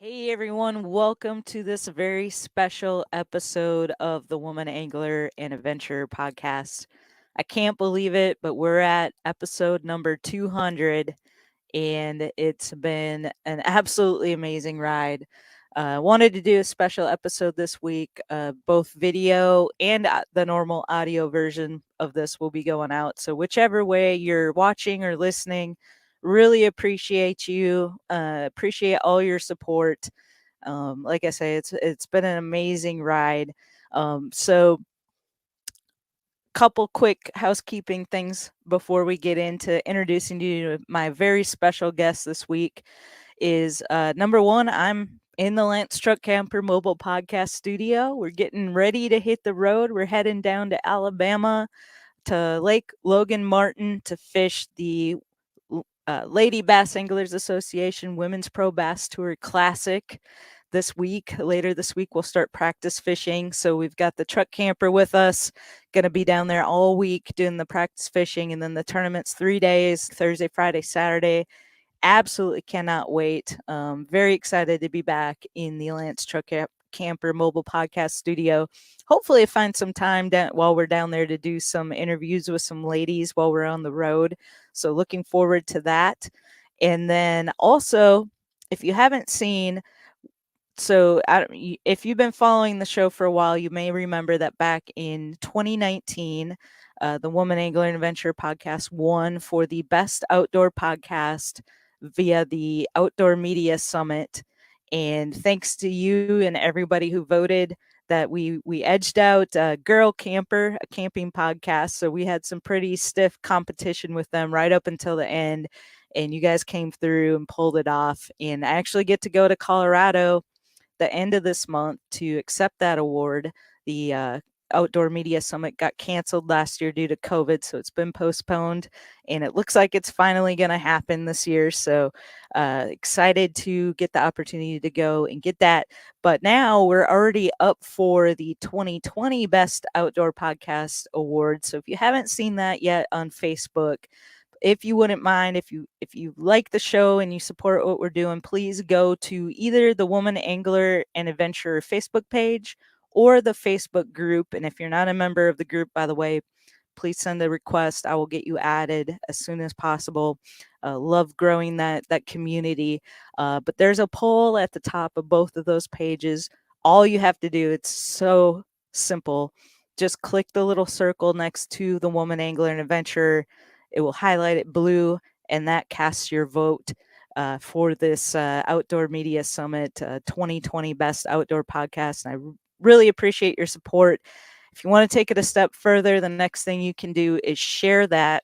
Hey everyone, welcome to this very special episode of the Woman Angler and Adventurer podcast. I can't believe it, but we're at episode number 200 and it's been an absolutely amazing ride. Wanted to do a special episode this week. Both video and the normal audio version of this will be going out. So, whichever way you're watching or listening, really appreciate you. Appreciate all your support. Like I say, it's been an amazing ride. So couple quick housekeeping things before we get into introducing you to my very special guest this week is number one, I'm in the Lance Truck Camper Mobile Podcast Studio. We're getting ready to hit the road. We're heading down to Alabama to Lake Logan Martin to fish the Lady Bass Anglers Association Women's Pro Bass Tour Classic this week. Later this week, we'll start practice fishing. So we've got the truck camper with us, going to be down there all week doing the practice fishing. And then the tournament's 3 days, Thursday, Friday, Saturday. Absolutely cannot wait. Very excited to be back in the Lance Truck Camper Mobile Podcast Studio. Hopefully, I find some time while we're down there to do some interviews with some ladies while we're on the road. So, looking forward to that. And then also, if you haven't seen, if you've been following the show for a while, you may remember that back in 2019, the Woman Angler and Adventure podcast won for the best outdoor podcast via the Outdoor Media Summit. And thanks to you and everybody who voted, that we edged out Girl Camper, a camping podcast. So we had some pretty stiff competition with them right up until the end. And you guys came through and pulled it off. And I actually get to go to Colorado the end of this month to accept that award. The Outdoor Media Summit got canceled last year due to COVID, so it's been postponed, and it looks like it's finally going to happen this year. So excited to get the opportunity to go and get that. But now we're already up for the 2020 Best Outdoor Podcast Award. So if you haven't seen that yet on Facebook, if you wouldn't mind, if you like the show and you support what we're doing, please go to either the Woman Angler and Adventurer Facebook page or the Facebook group. And if you're not a member of the group, by the way, please send a request. I will get you added as soon as possible. Love growing that community. But there's a poll at the top of both of those pages. All you have to do, it's so simple. Just click the little circle next to the Woman Angler and Adventurer. It will highlight it blue, and that casts your vote for this Outdoor Media Summit 2020 Best Outdoor Podcast. And I really appreciate your support. If you want to take it a step further, the next thing you can do is share that.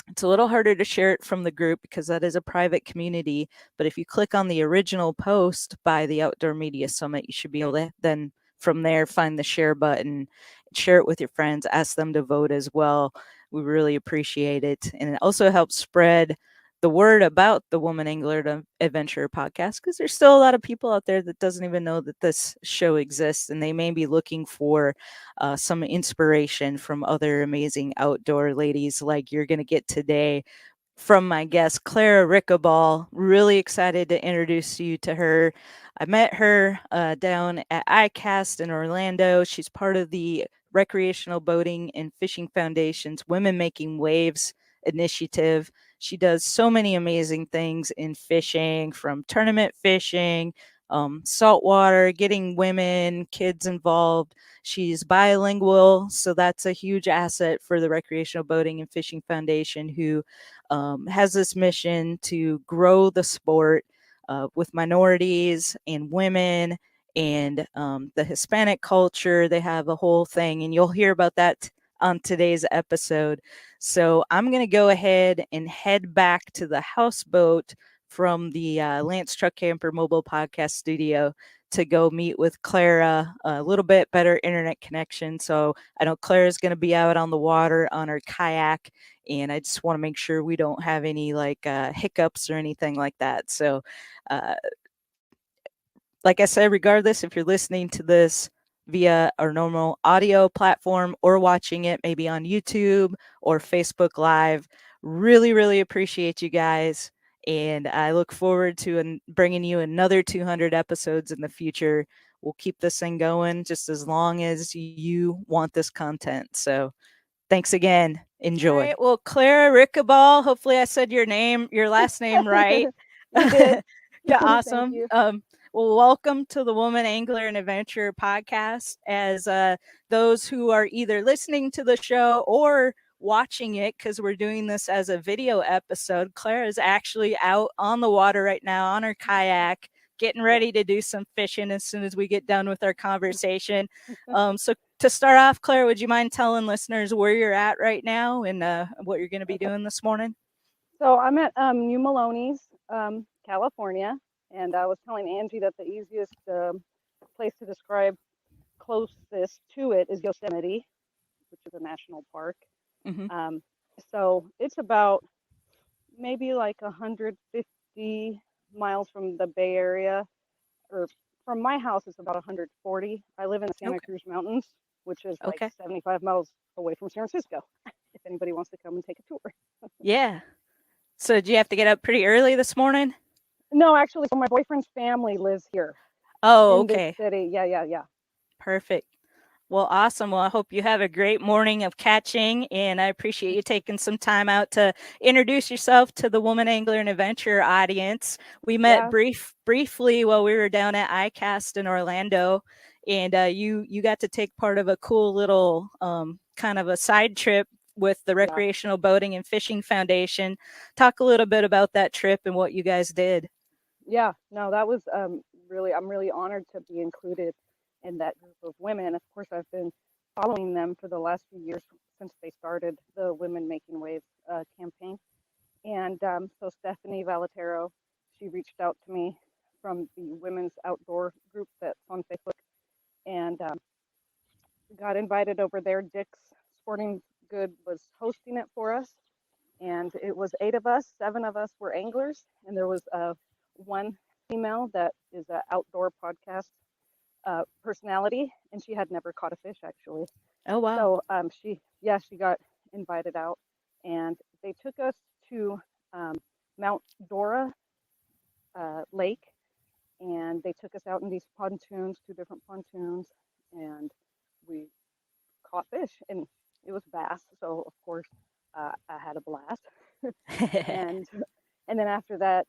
It's a little harder to share it from the group because that is a private community. But if you click on the original post by the Outdoor Media Summit, you should be able to then from there find the share button, share it with your friends, ask them to vote as well. We really appreciate it. And it also helps spread the word about the Woman Angler Adventure podcast, because there's still a lot of people out there that doesn't even know that this show exists, and they may be looking for some inspiration from other amazing outdoor ladies like you're going to get today from my guest, Clara Ricabal. Really excited to introduce you to her. I met her down at ICAST in Orlando. She's part of the Recreational Boating and Fishing Foundation's Women Making Waves initiative. She does so many amazing things in fishing, from tournament fishing, saltwater, getting women, kids involved. She's bilingual, so that's a huge asset for the Recreational Boating and Fishing Foundation, who has this mission to grow the sport with minorities and women and the Hispanic culture. They have a whole thing, and you'll hear about that on today's episode. So I'm going to go ahead and head back to the houseboat from the Lance Truck Camper Mobile Podcast Studio to go meet with Clara. A little bit better internet connection. So I know Clara's going to be out on the water on her kayak, and I just want to make sure we don't have any hiccups or anything like that. So uh, like I said, regardless if you're listening to this via our normal audio platform or watching it maybe on YouTube or Facebook Live, really, really appreciate you guys. And I look forward to bringing you another 200 episodes in the future. We'll keep this thing going just as long as you want this content. So thanks again. Enjoy. All right. Well, Clara Ricabal, hopefully I said your last name right. You did. Yeah, Thank awesome. you. Well, welcome to the Woman Angler and Adventurer podcast. As those who are either listening to the show or watching it, because we're doing this as a video episode, Clara is actually out on the water right now on her kayak, getting ready to do some fishing as soon as we get done with our conversation. So to start off, Claire, would you mind telling listeners where you're at right now and what you're going to be doing this morning? So I'm at New Maloney's, California, and I was telling Angie that the easiest place to describe closest to it is Yosemite, which is a national park. Mm-hmm. So it's about maybe like 150 miles from the Bay Area, or from my house, it's about 140. I live in the Santa Cruz Mountains, which is like 75 miles away from San Francisco, if anybody wants to come and take a tour. Yeah. So did you have to get up pretty early this morning? No, actually, so my boyfriend's family lives here. Oh, in this city. Yeah. Perfect. Well, awesome. Well, I hope you have a great morning of catching, and I appreciate you taking some time out to introduce yourself to the Woman Angler and Adventure audience. We met briefly while we were down at ICAST in Orlando, and you got to take part of a cool little kind of a side trip with the Recreational Boating and Fishing Foundation. Talk a little bit about that trip and what you guys did. Yeah, no, that was I'm really honored to be included in that group of women. Of course, I've been following them for the last few years since they started the Women Making Waves campaign. And so Stephanie Valetero, she reached out to me from the Women's Outdoor group that's on Facebook, and got invited over there. Dick's Sporting Good was hosting it for us, and it was 8 of us. 7 of us were anglers, and there was one female that is an outdoor podcast personality, and she had never caught a fish actually. Oh wow! So she got invited out, and they took us to Mount Dora Lake, and they took us out in these pontoons, 2 different pontoons, and we caught fish, and it was bass. So of course I had a blast, and then after that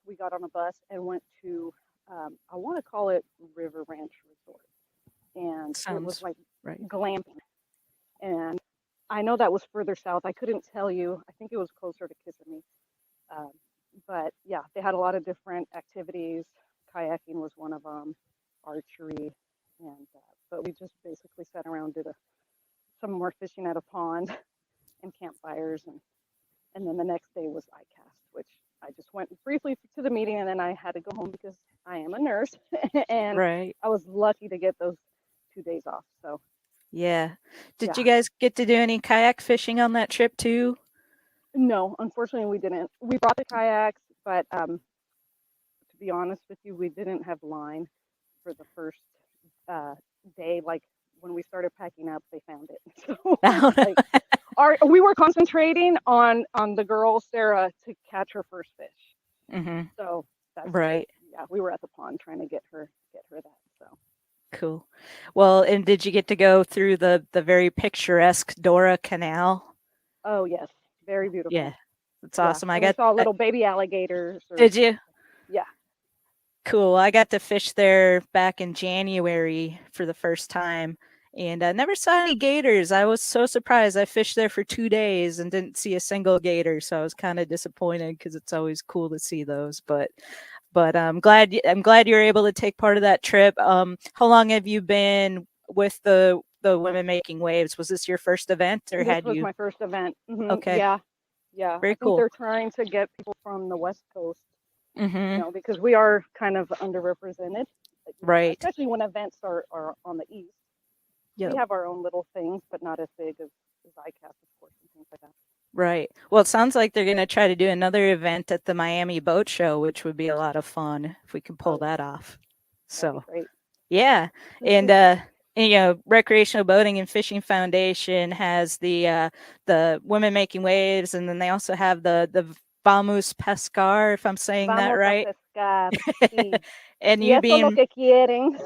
we got on a bus and went to I want to call it River Ranch Resort, and it was like glamping. And I know that was further south. I couldn't tell you. I think it was closer to Kissimmee. But yeah, they had a lot of different activities. Kayaking was one of them, archery, and but we just basically sat around, did some more fishing at a pond and campfires, and then the next day was ICAST, which I just went briefly to the meeting, and then I had to go home because I am a nurse, and I was lucky to get those 2 days off. So yeah. Did you guys get to do any kayak fishing on that trip too? No, unfortunately we didn't. We brought the kayaks, but to be honest with you, we didn't have line for the first day. Like when we started packing up, they found it. So we were concentrating on the girl Sarah to catch her first fish. Mm-hmm. So that's yeah, we were at the pond trying to get her that. So cool. Well, and did you get to go through the very picturesque Dora Canal? Oh yes, very beautiful. Yeah, that's awesome. I saw little baby alligators. Did you? Yeah. Cool. I got to fish there back in January for the first time, and I never saw any gators. I was so surprised. I fished there for 2 days and didn't see a single gator, so I was kind of disappointed because it's always cool to see those. But I'm glad you were able to take part of that trip. How long have you been with the Women Making Waves? Was this your first event, or this was my first event? Mm-hmm. Okay. Yeah. Very I think cool. they're trying to get people from the West Coast. Mm-hmm. Because we are kind of underrepresented, right? Especially when events are on the east. Yep. We have our own little things, but not as big as ICAST, of course, and things like that. Right. Well, it sounds like they're going to try to do another event at the Miami Boat Show, which would be a lot of fun if we can pull that off. So, yeah, and Recreational Boating and Fishing Foundation has the Women Making Waves, and then they also have the Vamos Pescar, if I'm saying that Vamos a right. pescar. Sí. And Y you esto lo being que quieren.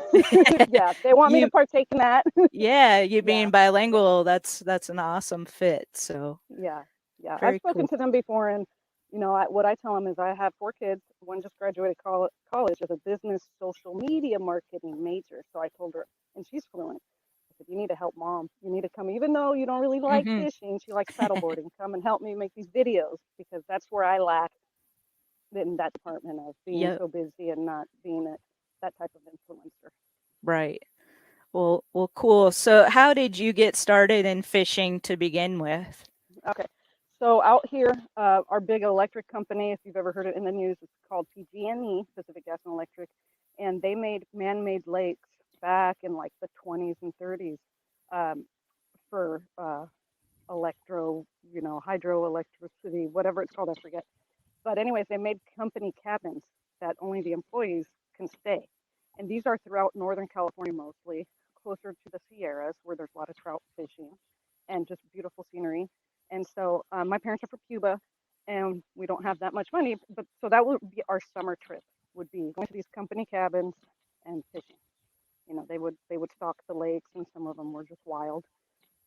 Yeah, they want me to you partake in that. yeah, you Yeah, being bilingual, that's an awesome fit. So yeah, yeah. I've very spoken cool. to them before, and what I tell them is I have 4 kids. One just graduated college as a business social media marketing major. So I told her, and she's fluent. I said, you need to help mom. You need to come, even though you don't really like Mm-hmm. fishing. She likes paddleboarding. Come and help me make these videos because that's where I lack in that department of being Yep. so busy and not being that type of influencer. Right. Well, cool. So how did you get started in fishing to begin with? Okay. So out here, our big electric company, if you've ever heard it in the news, it's called PG&E, Pacific Gas and Electric, and they made man-made lakes back in like the 20s and 30s um, for hydroelectricity, whatever it's called, I forget. But anyways, they made company cabins that only the employees can stay. And these are throughout Northern California mostly, closer to the Sierras where there's a lot of trout fishing and just beautiful scenery. And so my parents are from Cuba and we don't have that much money, but so that would be our summer trip, would be going to these company cabins and fishing. They would stock the lakes and some of them were just wild.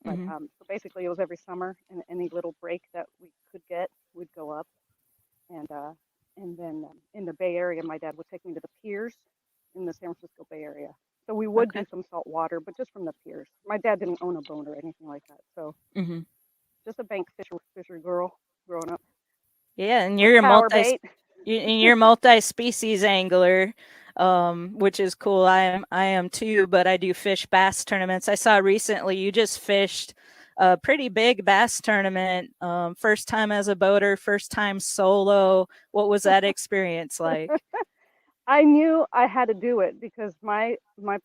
But Mm-hmm. so basically it was every summer and any little break that we could get, we'd go up and then in the Bay Area, my dad would take me to the piers in the San Francisco Bay Area. So we would do Okay. some salt water, but just from the piers. My dad didn't own a boat or anything like that, so Mm-hmm. just a bank fisher girl growing up Yeah, and with power bait. you're multi-species angler, which is cool. I am too, but I do fish bass tournaments. I saw recently you just fished a pretty big bass tournament. First time as a boater, first time solo. What was that experience like? I knew I had to do it because my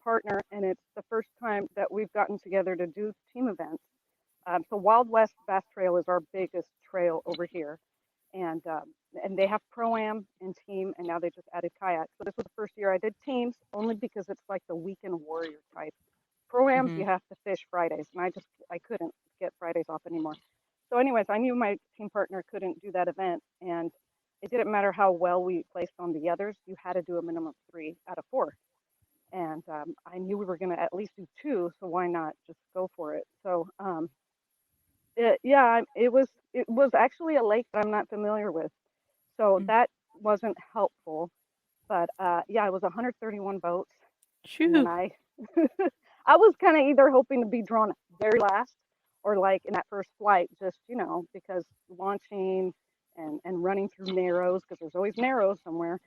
partner and it's the first time that we've gotten together to do team events. So Wild West Bass Trail is our biggest trail over here, and they have pro-am and team, and now they just added kayak. So this was the first year I did teams, only because it's like the weekend warrior type. Pro-ams Mm-hmm. you have to fish Fridays, and I couldn't get Fridays off anymore. So anyways, I knew my team partner couldn't do that event, and it didn't matter how well we placed on the others. You had to do a minimum of 3 out of 4, and I knew we were going to at least do 2, so why not just go for it? So yeah, it was actually a lake that I'm not familiar with, so Mm. that wasn't helpful. But yeah, it was 131 boats, and then Shoo. I was kind of either hoping to be drawn very last or like in that first flight, just because launching and running through narrows because there's always narrows somewhere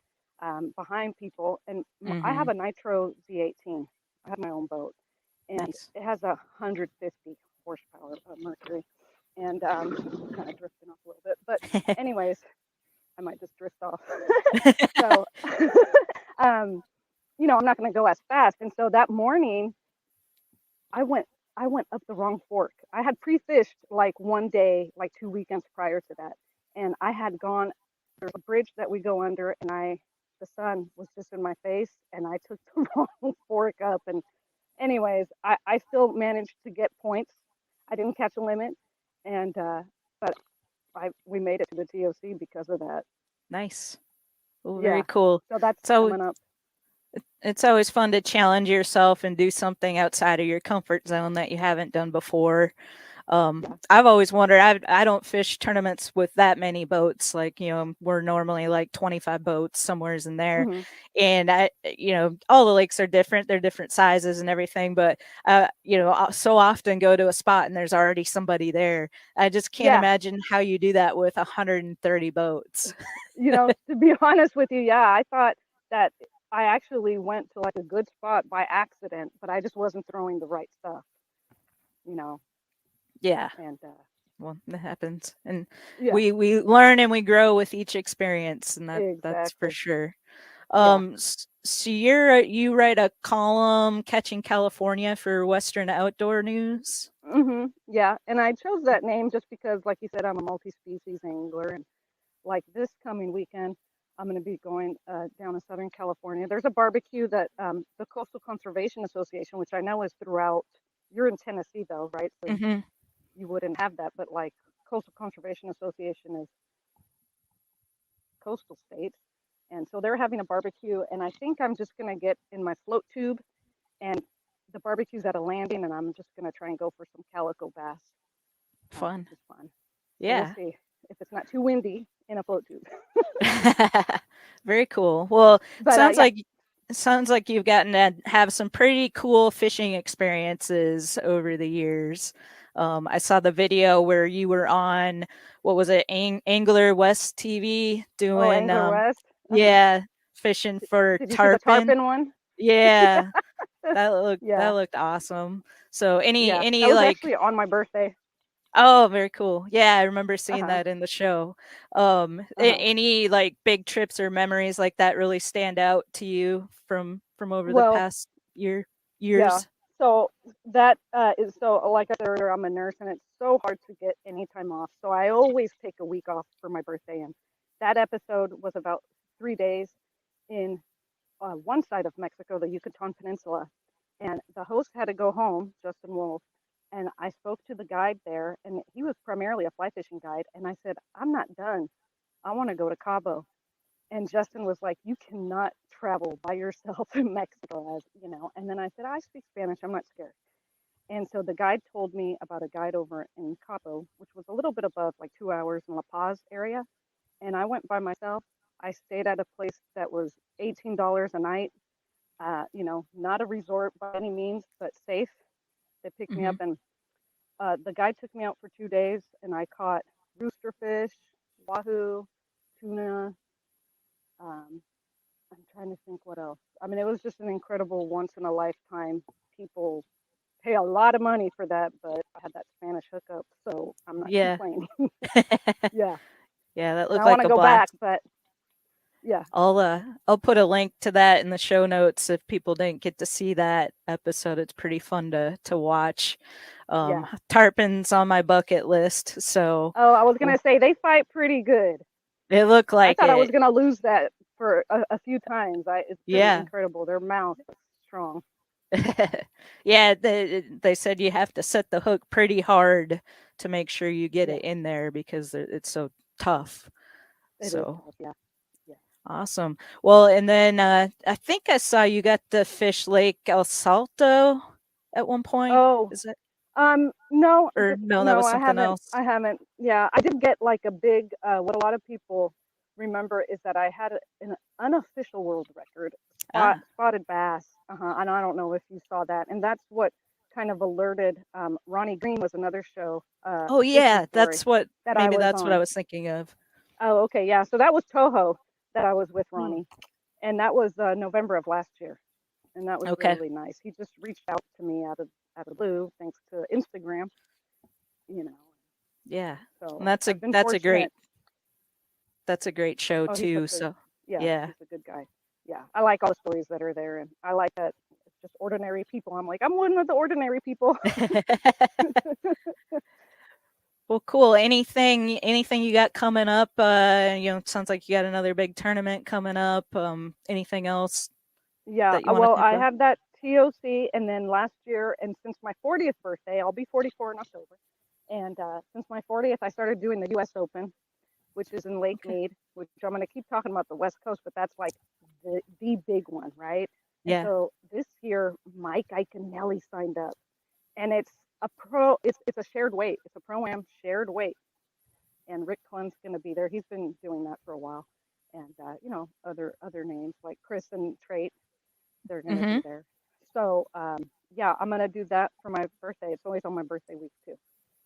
behind people. And I Mm-hmm. have a Nitro Z18. I have my own boat, and Nice. it has 150 horsepower of Mercury. And kind of drifting off a little bit, but anyways, I might just drift off. So, um, I'm not going to go as fast. And so that morning, I went I went up the wrong fork. I had pre-fished like one day, like 2 weekends prior to that, and I had gone. There's a bridge that we go under, and the sun was just in my face, and I took the wrong fork up. And anyways, I still managed to get points. I didn't catch a limit, and but we made it to the TOC because of that. Nice. Oh, very Yeah, cool. so that's So coming up. it's always fun to challenge yourself and do something outside of your comfort zone that you haven't done before. Yeah. I've always wondered. I don't fish tournaments with that many boats. Like we're normally like 25 boats somewheres in there, Hmm. and all the lakes are different. They're different sizes and everything. But so often go to a spot and there's already somebody there. I just can't Yeah. imagine how you do that with 130 boats. To be honest with you, yeah, I thought that I actually went to like a good spot by accident, but I just wasn't throwing the right stuff, you know, Yeah. and Well, that happens, and yeah, we learn and we grow with each experience, and that's for exactly. sure. Yeah. So you write a column catching California for Western Outdoor News. Yeah, and I chose that name just because, like you said, I'm a multi-species angler, and like this coming weekend, I'm going to be going down in Southern California. There's a barbecue that the Coastal Conservation Association, which I know is throughout. You're in Tennessee, though, right? So Mm-hmm. you wouldn't have that, but like Coastal Conservation Association is coastal states. And so they're having a barbecue, and I think I'm just going to get in my float tube, and the barbecue's at a landing, and I'm just going to try and go for some calico bass. Fun. Which is fun. So Yeah. we'll see if it's not too windy in a float tube. Very cool. Well, But sounds like you've gotten to have some pretty cool fishing experiences over the years. I saw the video where you were on, what was it, Angler West TV doing, Angler West. yeah, fishing for Did you see the tarpon. tarpon one? Yeah, that Yeah. looked awesome. So Yeah, that any was like, actually on my birthday. oh, very cool. Yeah, I remember seeing Uh-huh. that in the show. Uh-huh. Any like big trips or memories like that really stand out to you from over the Well, past yeah. years? So that is so like I said earlier, I'm a nurse, and it's so hard to get any time off. So I always take a week off for my birthday, and that episode was about 3 days in one side of Mexico, the Yucatan Peninsula, and the host had to go home, Justin Wolf, and I spoke to the guide there, and he was primarily a fly fishing guide, and I said, I'm not done. I want to go to Cabo. And Justin was like, you cannot travel by yourself in Mexico, as you know. And then I said, I speak Spanish. I'm not scared. And so the guide told me about a guide over in Cabo, which was a little bit above, like 2 hours in La Paz area. And I went by myself. I stayed at a place that was $18 a night. Not a resort by any means, but safe. They picked me Mm-hmm. up, and the guide took me out for 2 days, and I caught roosterfish, wahoo, tuna. Um, I'm trying to think what else. I mean, it was just an incredible once in a lifetime. People pay a lot of money for that, but I had that Spanish hookup, so I'm not Yeah. complaining. Yeah. Yeah, that And I looked want like to a go back, blast. but yeah. I'll put a link to that in the show notes if people didn't get to see that episode. It's pretty fun to watch. Yeah. Tarpon's on my bucket list, so Oh, I was going to say they fight pretty good. it looked I like thought I was it. going to lose that for a few times. It's pretty Yeah. incredible. Their mouth is strong. Yeah, they said you have to set the hook pretty hard to make sure you get Yeah. it in there because it's so tough. It is So tough. Yeah. Yeah. awesome. Well, and then I think I saw you got the fish Lake El Salto at one point. Oh, Is it? no, Or no, that no, was I something haven't. else. I haven't. Yeah, I did get like a big. What a lot of people remember is that I had an unofficial world record Ah. spotted bass. And I don't know if you saw that, and that's what kind of alerted. Ronnie Green was another show, Oh a fishing yeah, story that I maybe was that's what I on. was thinking of. Oh, okay, yeah. So that was Toho that I was with Hmm. Ronnie, and that was November of last year, and that was Okay. really nice. He just reached out to me out of the blue, thanks to Instagram, you know. Yeah. And So I've been that's a fortunate. great show Oh, he's too. such a So yeah, yeah. he's a good guy. Yeah, I like all the stories that are there, and I like that it's just ordinary people. I'm like, I'm one of the ordinary people. Well, cool. Anything you got coming up? It sounds like you got another big tournament coming up. Anything else Yeah, that you want to well, think I of? have that TOC, and then last year, and since my 40th birthday, I'll be 44 in October. And since my 40th, I started doing the U.S. Open, which is in Lake Okay. Mead, which I'm going to keep talking about the West Coast, but that's like the big one, right? And Yeah. so this year, Mike Iaconelli signed up, and it's a shared weight. It's a pro-am shared weight, and Rick Clunn's going to be there. He's been doing that for a while, and other names like Chris and Trait, they're going to be Mm-hmm. there. So yeah, I'm going to do that for my birthday. It's always on my birthday week too.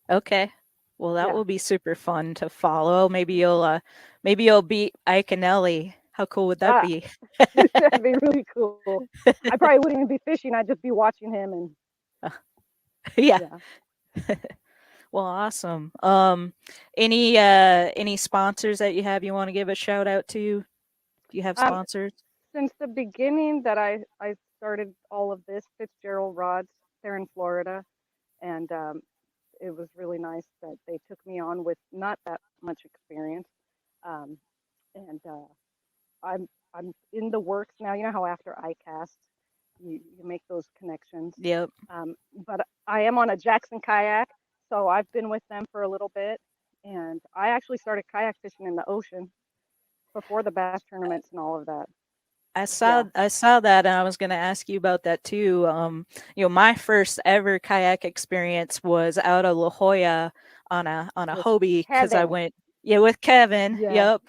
Okay. Well, that Yeah. will be super fun to follow. Maybe you'll beat Iaconelli. How cool would that Ah, be? that'd be really cool. I probably wouldn't even be fishing. I'd just be watching him, and Yeah. yeah. Well, awesome. Any sponsors that you want to give a shout out to? Do you have Um, sponsors? since the beginning that I started all of this, Fitzgerald Rods, they're in Florida, and it was really nice that they took me on with not that much experience. Um, and I'm in the works now. You know how after ICAST you make those connections. Yep. But I am on a Jackson kayak, so I've been with them for a little bit, and I actually started kayak fishing in the ocean before the bass tournaments and all of that. I saw that, and I was going to ask you about that too. My first ever kayak experience was out of La Jolla on a with Hobie because I Kevin. went with Kevin. Yeah. Yep.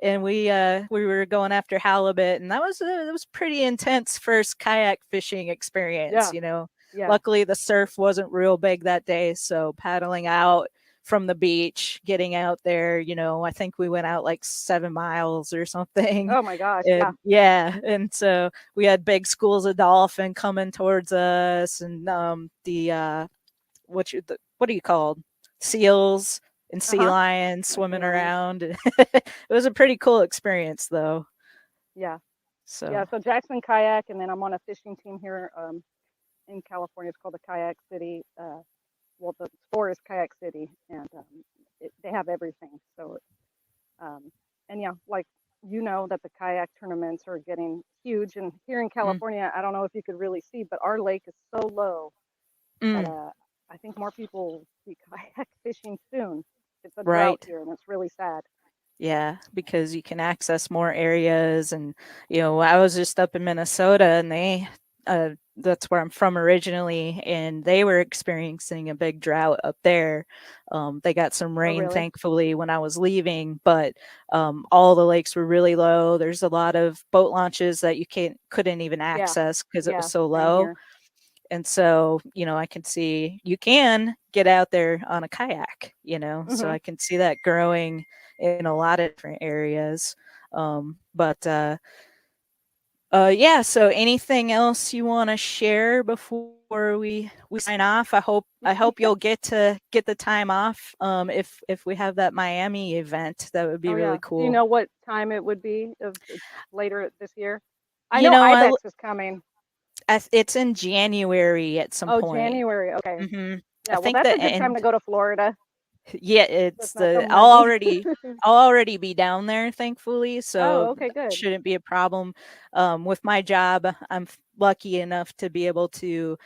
And we were going after halibut, and that was it was pretty intense first kayak fishing experience. Yeah. Yeah. Luckily the surf wasn't real big that day, so paddling out from the beach, getting out there, I think we went out like 7 miles or something. Oh my gosh. And Yeah. yeah, and so we had big schools of dolphin coming towards us, and what do you call seals and sea lions swimming around. It was a pretty cool experience, though. Yeah. So Yeah. So Jackson Kayak, and then I'm on a fishing team here in California. It's called the Kayak City. Well, the store is Kayak City, and they have everything. So, and yeah, like that the kayak tournaments are getting huge. And here in California, I don't know if you could really see, but our lake is so low that I think more people will be kayak fishing soon. It's a drought right. here, and it's really sad. Yeah, because you can access more areas. And I was just up in Minnesota, and that's where I'm from originally, and they were experiencing a big drought up there. They got some Oh, rain, really? thankfully, when I was leaving, but all the lakes were really low. There's a lot of boat launches that you couldn't even Yeah. access because it was Yeah. so Same low. here. And so, I can see you can get out there on a kayak, so Mhm. I can see that growing in a lot of different areas. Yeah, so anything else you want to share before we sign off? I hope you'll get the time off. If we have that Miami event, that would be Oh really yeah. Do you cool. know what time it would be of later this year? I You know know, I, Ibex is coming. it's in January at some Oh, point. January. Okay. I Yeah. Well, think that's the a good time to end. go to Florida. Yeah, So it's it's not so the muggy. I'll already be down there, thankfully, so Oh, okay, that good. shouldn't be a problem. With my job, I'm lucky enough to be able to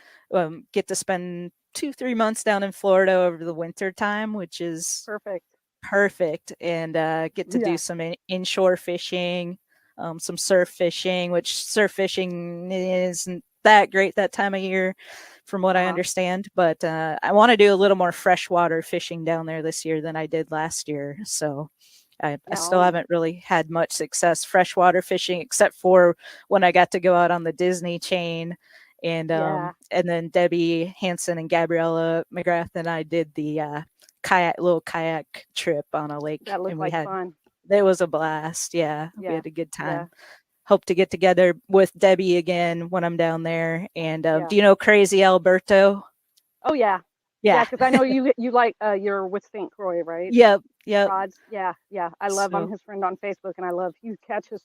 get to spend 2-3 months down in Florida over the winter time, which is Perfect. perfect, and get to do Yeah. some inshore fishing, some surf fishing, which surf fishing isn't that great that time of year, from what I Uh-huh. understand. But I want to do a little more freshwater fishing down there this year than I did last year. So I Yeah. still haven't really had much success freshwater fishing, except for when I got to go out on the Disney chain. Yeah. And then Debbie Hansen and Gabriella McGrath and I did the little kayak trip on a lake, That and looked like fun. it was a blast. Yeah, we Yeah. had a good Yeah. time. Hope to get together with Debbie again when I'm down there. And Yeah. do you know Crazy Alberto? Oh yeah. Yeah, Yeah. because I know you like you're with St. Croix, right? Yep. Yep. Rods. Yeah. Yeah. I love. I'm So his friend on Facebook, and I love he catches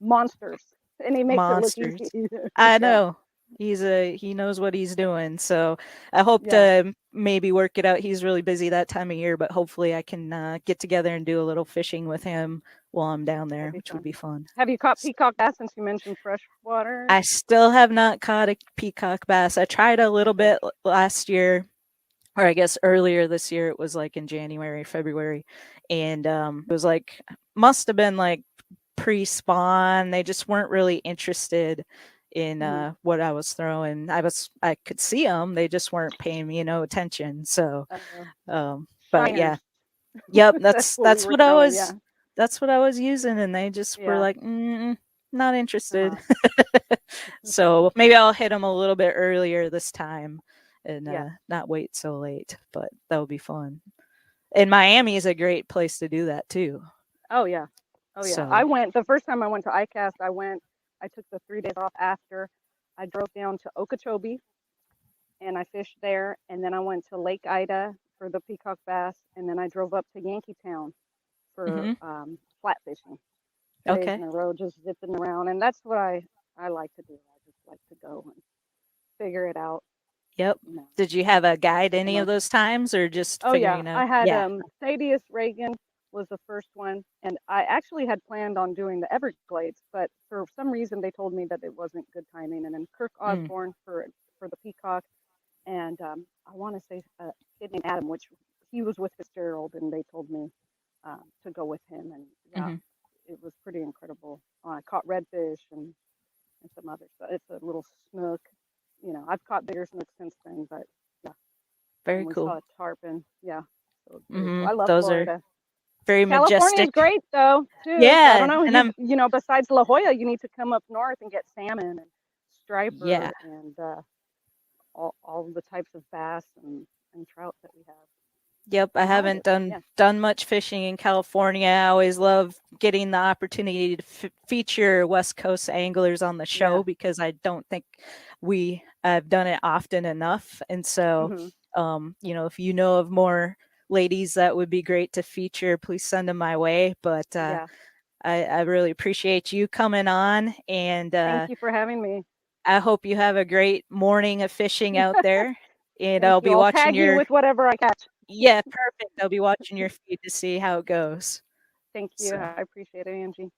monsters, and he makes it look monsters. easy. I Yeah. know. He knows what he's doing. So I hope Yeah. to maybe work it out. He's really busy that time of year, but hopefully I can get together and do a little fishing with him while I'm down there, That'd be which would fun. be fun. Have you caught peacock bass since you mentioned freshwater? I still have not caught a peacock bass. I tried a little Okay. bit last year, or I guess earlier this year. It was like in January, February, and it was like must have been like pre-spawn. They just weren't really interested in Mm-hmm. what I was throwing. I could see them. They just weren't paying me no attention. So, Uh, but yeah, Shiners. yep. That's what we were throwing. Yeah. That's what I was using, and they just were Yeah. like, not interested. Uh-huh. So maybe I'll hit them a little bit earlier this time, and Yeah. not wait so late. But that would be fun. And Miami is a great place to do that too. Oh yeah. Oh yeah. I So, went the first time I went to ICAST. I took the 3 days off after. I drove down to Okeechobee and I fished there, and then I went to Lake Ida for the peacock bass, and then I drove up to Yankeetown for hmm flat fishing. 2 days in okay. a row, just zipping around, and that's what I like to do. I just like to go and figure it out. Yep. You know, Did you have a guide take any of those emotion. times, or just Oh yeah, figuring out? I had Yeah. Thaddeus Reagan was the first one, and I actually had planned on doing the Everglades, but for some reason they told me that it wasn't good timing. And then Kirk Mm, Osborne for the peacock, and I want to say a kid named Adam, which he was with Fitzgerald, and they told me to go with him. And yeah, hmm it was pretty incredible. I caught redfish and some other stuff. It's a little snook. You know, I've caught bigger snooks since then, but yeah. Very And we cool. saw a tarpon. Yeah. So it's very cool. Mm-hmm. I love Those Florida. are very California is majestic. great though too. So I Yeah, don't know. and You know, besides La Jolla, you need to come up north and get salmon and striper and all the types of bass and trout that we have. Yep, I haven't done much fishing in California. I always love getting the opportunity to feature West Coast anglers on the show because I don't think we have done it often enough. And so, you know, if you know of more ladies that would be great to feature, please send them my way. But I really appreciate you coming on, and thank you for having me. I hope you have a great morning of fishing out there. And I'll be watching tag you with whatever I catch. Yeah, perfect. I'll be watching your feed to see how it goes. Thank you. I appreciate it, Angie.